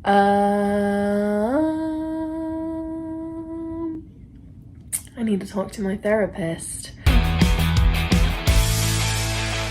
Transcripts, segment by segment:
I need to talk to my therapist.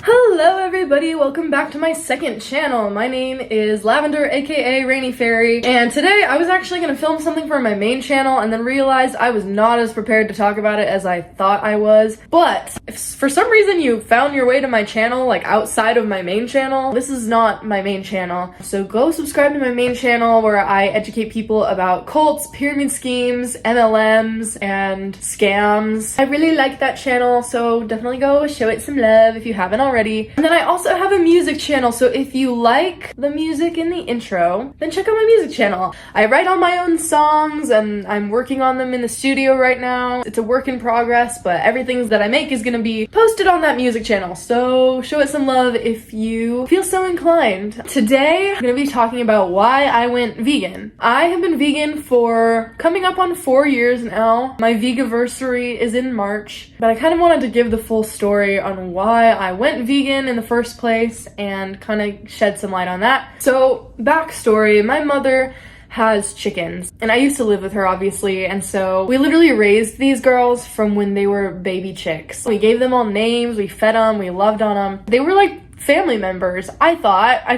Hello everybody, welcome back to my second channel. My name is Lavender, aka Rainy Fairy, and today I was actually gonna film something for my main channel and then realized I was not as prepared to talk about it as I thought I was. But if for some reason you found your way to my channel like outside of my main channel, this is not my main channel. So go subscribe to my main channel where I educate people about cults, pyramid schemes, MLMs, and scams. I really like that channel, so definitely go show it some love if you haven't already. And then I also have a music channel, so if you like the music in the intro, then check out my music channel. I write all my own songs and I'm working on them in the studio right now. It's a work in progress, but everything that I make is gonna be posted on that music channel, so show it some love if you feel so inclined. Today, I'm gonna be talking about why I went vegan. I have been vegan for coming up on 4 years now. My vegaversary is in March, but I kind of wanted to give the full story on why I went vegan in the first place and kind of shed some light on that. So, backstory, my mother has chickens, and I used to live with her obviously, and so we literally raised these girls from when they were baby chicks. We gave them all names, we fed them, we loved on them. They were like family members, I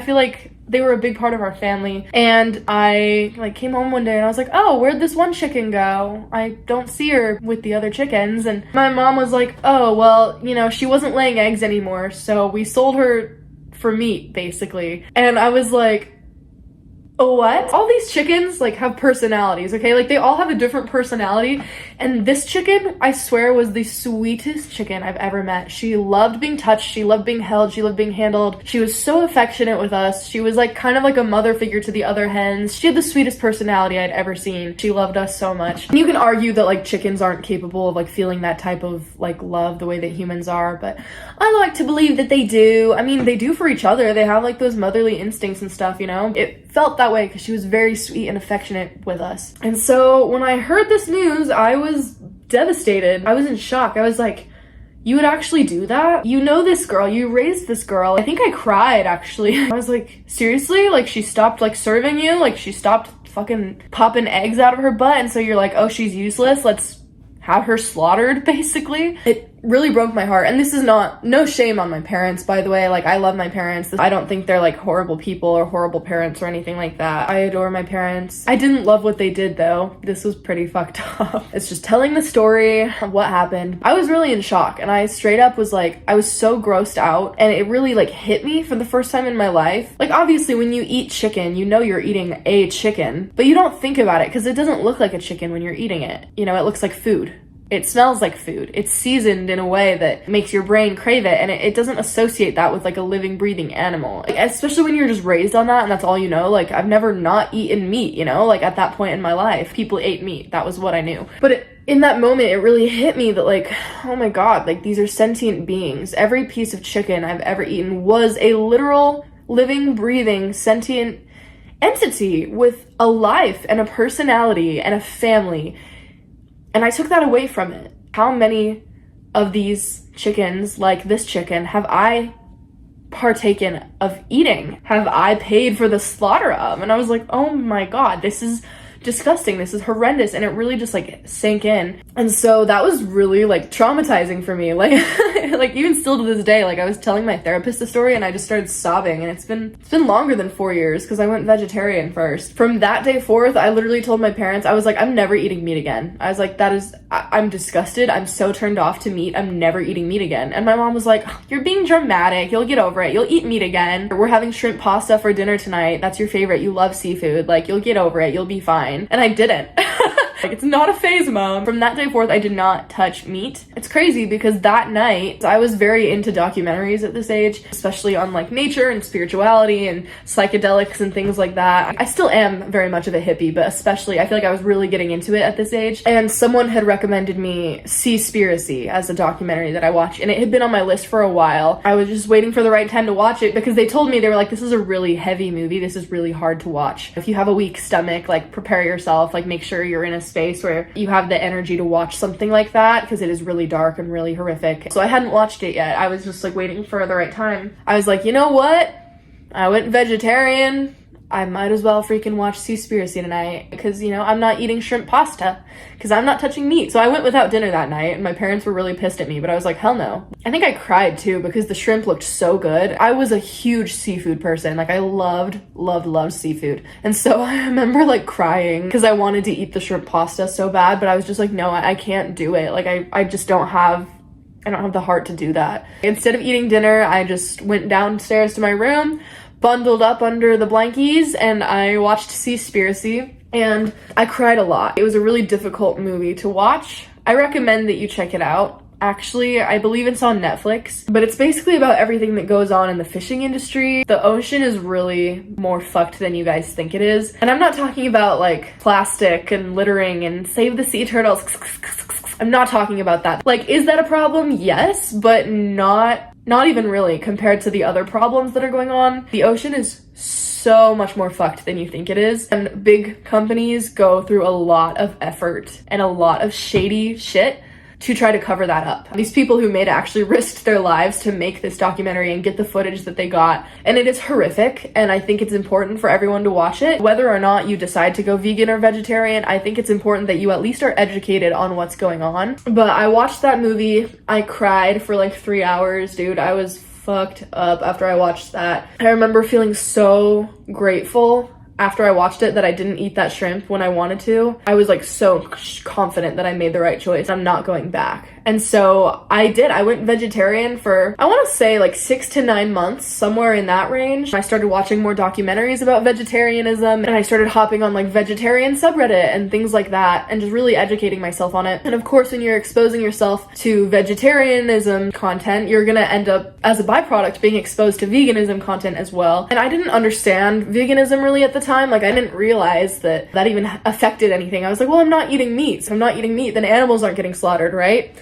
feel like they were a big part of our family. And I like came home one day and I was like, oh, where'd this one chicken go? I don't see her with the other chickens. And my mom was like, oh, well, you know, she wasn't laying eggs anymore, so we sold her for meat, basically. And I was like, what? All these chickens like have personalities, okay? Like they all have a different personality, and this chicken, I swear, was the sweetest chicken I've ever met. She loved being touched, she loved being held, she loved being handled. She was so affectionate with us. She was like kind of like a mother figure to the other hens. She had the sweetest personality I'd ever seen. She loved us so much. And you can argue that like chickens aren't capable of like feeling that type of like love the way that humans are, but I like to believe that they do. I mean, they do for each other. They have like those motherly instincts and stuff, you know? It felt that way because she was very sweet and affectionate with us. And so when I heard this news, I was devastated. I was in shock. I was like, you would actually do that? You know this girl, you raised this girl. I think I cried actually. I was like, seriously? Like she stopped like serving you? Like she stopped fucking popping eggs out of her butt, and so you're like, oh, she's useless, let's have her slaughtered, basically? It really broke my heart. And this is no shame on my parents, by the way. Like, I love my parents. I don't think they're like horrible people or horrible parents or anything like that. I adore my parents. I didn't love what they did though. This was pretty fucked up. It's just telling the story of what happened. I was really in shock, and I straight up was like, I was so grossed out, and it really like hit me for the first time in my life. Like obviously when you eat chicken, you know you're eating a chicken, but you don't think about it because it doesn't look like a chicken when you're eating it. You know, it looks like food. It smells like food. It's seasoned in a way that makes your brain crave it, and it doesn't associate that with like a living, breathing animal. Like, especially when you're just raised on that and that's all you know. Like, I've never not eaten meat, you know? Like, at that point in my life, people ate meat. That was what I knew. But in that moment, it really hit me that like, oh my god, like these are sentient beings. Every piece of chicken I've ever eaten was a literal, living, breathing, sentient entity with a life and a personality and a family. And I took that away from it. How many of these chickens, like this chicken, have I partaken of eating? Have I paid for the slaughter of? And I was like, oh my god, this is disgusting, this is horrendous, and it really just like sank in. And so that was really like traumatizing for me. Like like even still to this day, like I was telling my therapist the story and I just started sobbing, and it's been longer than 4 years because I went vegetarian first. From that day forth, I literally told my parents, I was like, I'm never eating meat again. I was like, I'm disgusted, I'm so turned off to meat, I'm never eating meat again. And my mom was like, you're being dramatic, you'll get over it, you'll eat meat again. We're having shrimp pasta for dinner tonight, that's your favorite, you love seafood, like you'll get over it, you'll be fine. And I didn't. Like, it's not a phase, Mom. From that day forth, I did not touch meat. It's crazy because that night, I was very into documentaries at this age, especially on like nature and spirituality and psychedelics and things like that. I still am very much of a hippie, but especially I feel like I was really getting into it at this age. And someone had recommended me Seaspiracy as a documentary that I watched, and it had been on my list for a while. I was just waiting for the right time to watch it because they told me, they were like, this is a really heavy movie, this is really hard to watch. If you have a weak stomach, like prepare yourself, like make sure you're in a space where you have the energy to watch something like that, because it is really dark and really horrific. So I hadn't watched it yet. I was just like waiting for the right time. I was like, you know what? I went vegetarian. I might as well freaking watch Seaspiracy tonight because, you know, I'm not eating shrimp pasta because I'm not touching meat. So I went without dinner that night and my parents were really pissed at me, but I was like, hell no. I think I cried too because the shrimp looked so good. I was a huge seafood person. Like I loved seafood. And so I remember like crying because I wanted to eat the shrimp pasta so bad, but I was just like, no, I can't do it. Like I just don't have the heart to do that. Instead of eating dinner, I just went downstairs to my room, bundled up under the blankies, and I watched Seaspiracy, and I cried a lot. It was a really difficult movie to watch. I recommend that you check it out. Actually, I believe it's on Netflix, but it's basically about everything that goes on in the fishing industry. The ocean is really more fucked than you guys think it is. And I'm not talking about like plastic and littering and save the sea turtles. I'm not talking about that. Like, is that a problem? Yes, but not even really compared to the other problems that are going on. The ocean is so much more fucked than you think it is. And big companies go through a lot of effort and a lot of shady shit to try to cover that up. These people who made it actually risked their lives to make this documentary and get the footage that they got. And it is horrific, and I think it's important for everyone to watch it. Whether or not you decide to go vegan or vegetarian, I think it's important that you at least are educated on what's going on. But I watched that movie. I cried for like 3 hours, dude. I was fucked up after I watched that. I remember feeling so grateful after I watched it that I didn't eat that shrimp when I wanted to. I was like so confident that I made the right choice. I'm not going back. And so I did. I went vegetarian for, I want to say like 6 to 9 months, somewhere in that range. I started watching more documentaries about vegetarianism, and I started hopping on like vegetarian subreddit and things like that, and just really educating myself on it. And of course, when you're exposing yourself to vegetarianism content, you're gonna end up, as a byproduct, being exposed to veganism content as well. And I didn't understand veganism really at the time. Like I didn't realize that even affected anything. I was like, well, I'm not eating meat. So if I'm not eating meat, then animals aren't getting slaughtered, right?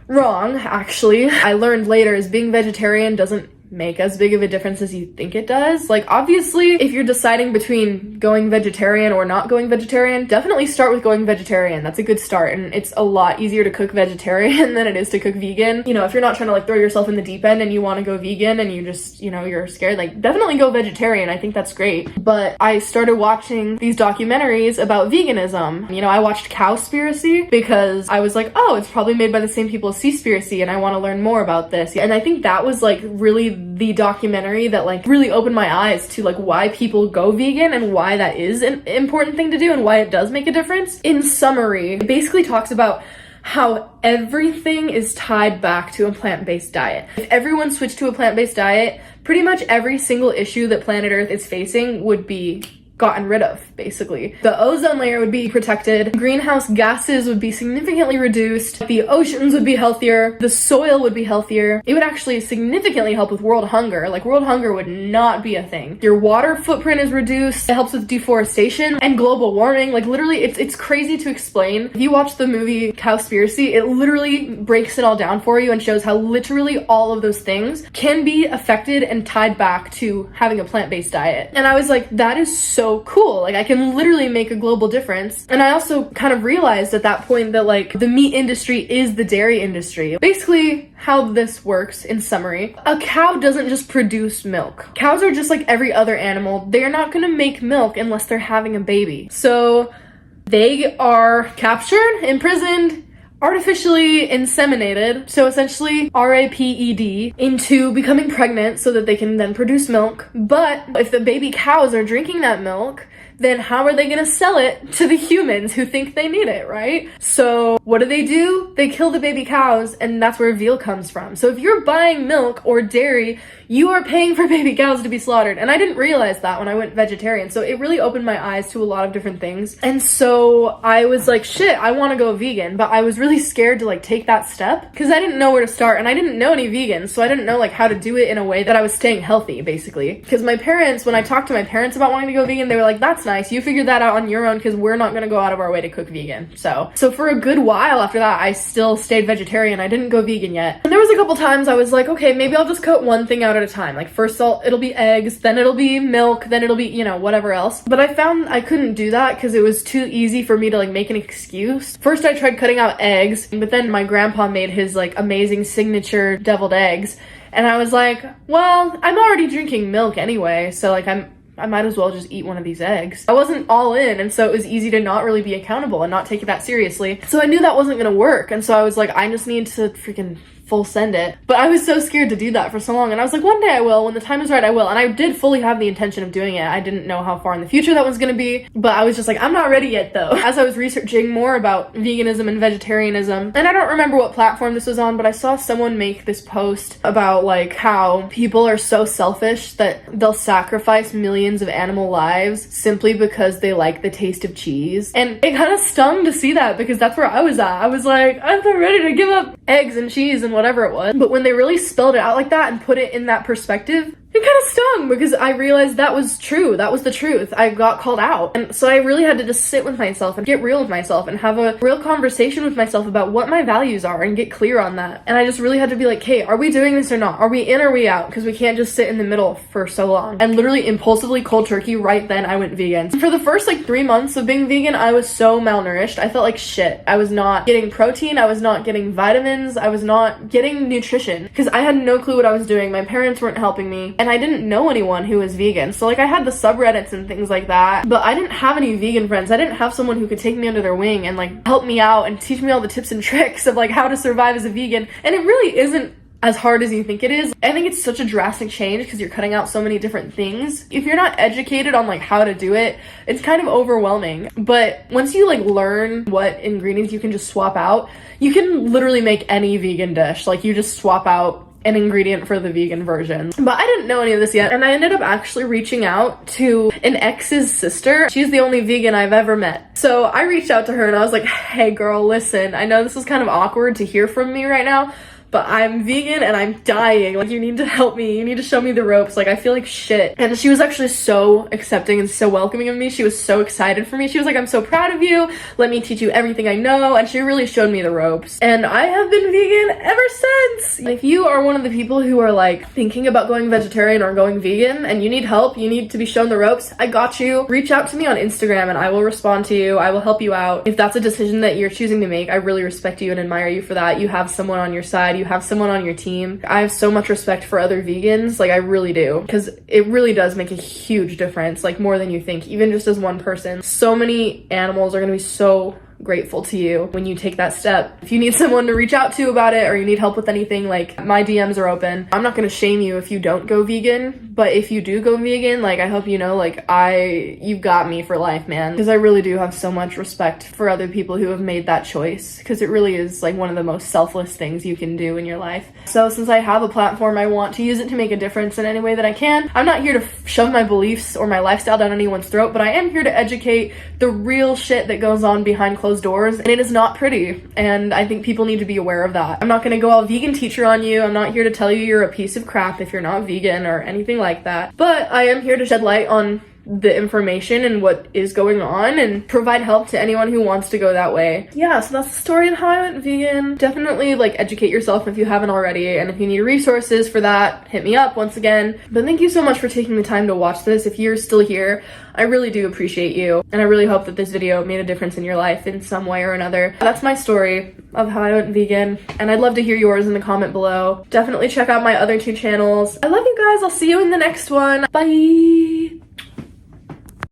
Wrong, actually. I learned later is being vegetarian doesn't make as big of a difference as you think it does. Like obviously, if you're deciding between going vegetarian or not going vegetarian, definitely start with going vegetarian. That's a good start, and it's a lot easier to cook vegetarian than it is to cook vegan. You know, if you're not trying to like throw yourself in the deep end and you want to go vegan and you just, you know, you're scared, like definitely go vegetarian. I think that's great. But I started watching these documentaries about veganism. You know, I watched Cowspiracy because I was like, oh, it's probably made by the same people as Seaspiracy and I want to learn more about this. And I think that was like really the documentary that like really opened my eyes to like why people go vegan and why that is an important thing to do and why it does make a difference. In summary, it basically talks about how everything is tied back to a plant-based diet. If everyone switched to a plant-based diet, pretty much every single issue that planet Earth is facing would be gotten rid of, basically. The ozone layer would be protected, greenhouse gases would be significantly reduced, the oceans would be healthier, the soil would be healthier. It would actually significantly help with world hunger. Like, world hunger would not be a thing. Your water footprint is reduced, it helps with deforestation and global warming. Like, literally, it's crazy to explain. If you watch the movie Cowspiracy, it literally breaks it all down for you and shows how literally all of those things can be affected and tied back to having a plant-based diet. And I was like, that is so cool. Like I can literally make a global difference. And I also kind of realized at that point that like the meat industry is the dairy industry. Basically how this works in summary, a cow doesn't just produce milk. Cows are just like every other animal. They're not going to make milk unless they're having a baby. So they are captured, imprisoned, artificially inseminated, so essentially RAPED, into becoming pregnant so that they can then produce milk. But if the baby cows are drinking that milk, then how are they gonna sell it to the humans who think they need it, right? So what do? They kill the baby cows, and that's where veal comes from. So if you're buying milk or dairy, you are paying for baby cows to be slaughtered. And I didn't realize that when I went vegetarian. So it really opened my eyes to a lot of different things. And so I was like, shit, I want to go vegan. But I was really scared to like take that step because I didn't know where to start, and I didn't know any vegans. So I didn't know like how to do it in a way that I was staying healthy, basically. Because my parents, when I talked to my parents about wanting to go vegan, they were like, that's nice. You figured that out on your own because we're not going to go out of our way to cook vegan. So for a good while after that, I still stayed vegetarian. I didn't go vegan yet. And there was a couple times I was like, okay, maybe I'll just cut one thing out at a time. Like first it'll be eggs, then it'll be milk, then it'll be, you know, whatever else. But I found I couldn't do that because it was too easy for me to like make an excuse. First I tried cutting out eggs, but then my grandpa made his like amazing signature deviled eggs. And I was like, well, I'm already drinking milk anyway, so like I'm I might as well just eat one of these eggs. I wasn't all in, and so it was easy to not really be accountable and not take it that seriously. So I knew that wasn't gonna work, and so I was like, I just need to freaking full send it. But I was so scared to do that for so long, and I was like, one day I will, when the time is right I will. And I did fully have the intention of doing it. I didn't know how far in the future that was gonna be, but I was just like, I'm not ready yet though. As I was researching more about veganism and vegetarianism, and I don't remember what platform this was on, but I saw someone make this post about like how people are so selfish that they'll sacrifice millions of animal lives simply because they like the taste of cheese. And it kind of stung to see that, because that's where I was at. I was like, I'm not ready to give up eggs and cheese and whatever it was. But when they really spelled it out like that and put it in that perspective, it kind of stung, because I realized that was true. That was the truth. I got called out. And so I really had to just sit with myself and get real with myself and have a real conversation with myself about what my values are and get clear on that. And I just really had to be like, hey, are we doing this or not? Are we in or are we out? Because we can't just sit in the middle for so long. And literally impulsively cold turkey right then I went vegan. For the first like 3 months of being vegan, I was so malnourished. I felt like shit. I was not getting protein. I was not getting vitamins. I was not getting nutrition, because I had no clue what I was doing. My parents weren't helping me. And I didn't know anyone who was vegan. So like I had the subreddits and things like that, but I didn't have any vegan friends. I didn't have someone who could take me under their wing and like help me out and teach me all the tips and tricks of like how to survive as a vegan. And it really isn't as hard as you think it is. I think it's such a drastic change because you're cutting out so many different things. If you're not educated on like how to do it, it's kind of overwhelming. But once you like learn what ingredients you can just swap out, you can literally make any vegan dish. Like you just swap out an ingredient for the vegan version. But I didn't know any of this yet, and I ended up actually reaching out to an ex's sister. She's the only vegan I've ever met. So I reached out to her and I was like, hey girl, listen, I know this is kind of awkward to hear from me right now, but I'm vegan and I'm dying. Like, you need to help me. You need to show me the ropes. Like, I feel like shit. And she was actually so accepting and so welcoming of me. She was so excited for me. She was like, I'm so proud of you. Let me teach you everything I know. And she really showed me the ropes. And I have been vegan ever since. And if you are one of the people who are like thinking about going vegetarian or going vegan and you need help, you need to be shown the ropes, I got you. Reach out to me on Instagram and I will respond to you. I will help you out. If that's a decision that you're choosing to make, I really respect you and admire you for that. You have someone on your side. You have someone on your team. I have so much respect for other vegans. Like, I really do, because it really does make a huge difference, like more than you think, even just as one person. So many animals are going to be so grateful to you when you take that step. If you need someone to reach out to about it, or you need help with anything, like, my DMs are open. I'm not gonna shame you if you don't go vegan, but if you do go vegan, like, I hope you know, like, you've got me for life, man, because I really do have so much respect for other people who have made that choice, because it really is like one of the most selfless things you can do in your life. So since I have a platform, I want to use it to make a difference in any way that I can. I'm not here to shove my beliefs or my lifestyle down anyone's throat, but I am here to educate the real shit that goes on behind closed doors, and it is not pretty, and I think people need to be aware of that. I'm not gonna go all vegan teacher on you. I'm not here to tell you you're a piece of crap if you're not vegan or anything like that, but I am here to shed light on the information and what is going on and provide help to anyone who wants to go that way. Yeah, so that's the story of how I went vegan. Definitely like educate yourself if you haven't already, and if you need resources for that, hit me up once again. But thank you so much for taking the time to watch this. If you're still here, I really do appreciate you, and I really hope that this video made a difference in your life in some way or another. That's my story of how I went vegan, and I'd love to hear yours in the comment below. Definitely check out my other 2 channels. I love you guys. I'll see you in the next one. Bye!